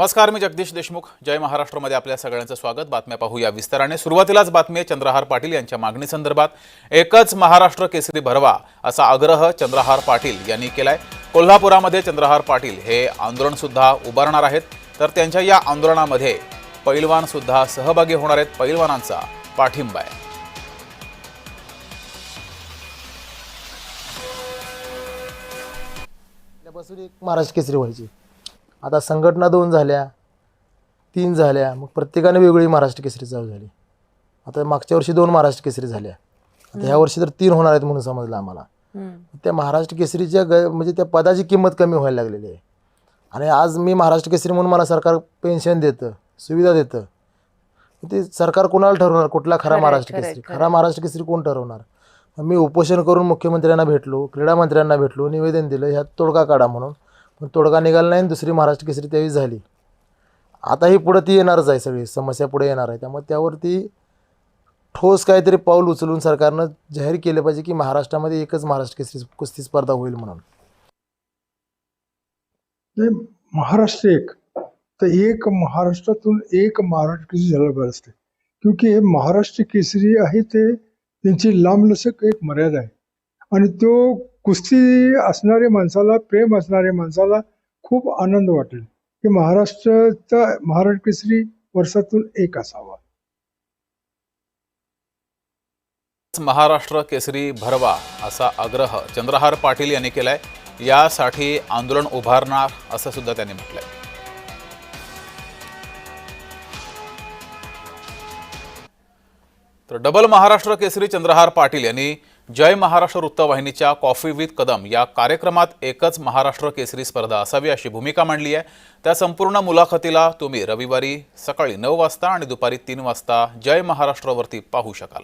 नमस्कार, मी जगदीश देशमुख. जय महाराष्ट्रमध्ये आपल्या सगळ्यांचं स्वागत. बातम्या पाहूया विस्ताराने. सुरुवातीलाच बातमी आहे चंद्रहार पाटील यांच्या मागणीसंदर्भात. एकच महाराष्ट्र केसरी भरवा असा आग्रह चंद्रहार पाटील यांनी केलाय. कोल्हापुरामध्ये चंद्रहार पाटील हे आंदोलन सुद्धा उभारणार आहेत. तर त्यांच्या या आंदोलनामध्ये पैलवान सुद्धा सहभागी होणार आहेत. पैलवानांचा पाठिंबा आहे. पासून एक महाराष्ट्र केसरी व्हायची. आता संघटना 2 झाल्या, 3 झाल्या, मग प्रत्येकाने वेगळी महाराष्ट्र केसरी चालू झाली. आता मागच्या वर्षी 2 महाराष्ट्र केसरी झाल्या, आता ह्या वर्षी तर 3 होणार आहेत म्हणून समजलं आम्हाला. त्या महाराष्ट्र केसरीच्या म्हणजे त्या पदाची किंमत कमी व्हायला लागलेली आहे. आणि आज मी महाराष्ट्र केसरी म्हणून मला सरकार पेन्शन देतं, सुविधा देतं. ते सरकार कोणाला ठरवणार कुठला खरा महाराष्ट्र केसरी? खरा महाराष्ट्र केसरी कोण ठरवणार? मी उपोषण करून मुख्यमंत्र्यांना भेटलो, क्रीडा मंत्र्यांना भेटलो, निवेदन दिलं ह्यात तोडगा काढा म्हणून. पण तोडगा निघाला नाही. दुसरी महाराष्ट्र केसरी त्यावेळी झाली. आताही पुढे ती येणारच आहे, सगळी समस्या पुढे येणार आहे. त्यामुळे त्यावरती ठोस काहीतरी पाऊल उचलून सरकारनं जाहीर केलं पाहिजे की महाराष्ट्रामध्ये एकच महाराष्ट्र केसरी कुस्ती स्पर्धा होईल म्हणून. महाराष्ट्र एक तर एक महाराष्ट्रातून एक महाराष्ट्र केसरी झालं बरं असते. क्योंकि हे महाराष्ट्र केसरी आहे ते त्यांची लांबलचक एक मर्यादा आहे. आणि तो कुस्ती असणाऱ्या माणसाला, प्रेम असणाऱ्या माणसाला खूप आनंद वाटेल की महाराष्ट्र केसरी वर्षातून एक असावा. महाराष्ट्र केसरी भरवा असा आग्रह चंद्रहार पाटील यांनी केलाय. यासाठी आंदोलन उभारणार असं सुद्धा त्यांनी म्हटलंय. तर डबल महाराष्ट्र केसरी चंद्रहार पाटील यांनी जय महाराष्ट्र वृत्तवाहिनीच्या कॉफी विथ कदम या कार्यक्रमात एकच महाराष्ट्र केसरी स्पर्धा असावी अशी भूमिका मांडली आहे. त्या संपूर्ण मुलाखतीला तुम्ही रविवारी सकाळी 9 वाजता आणि दुपारी 3 वाजता जय महाराष्ट्रवरती पाहू शकाल.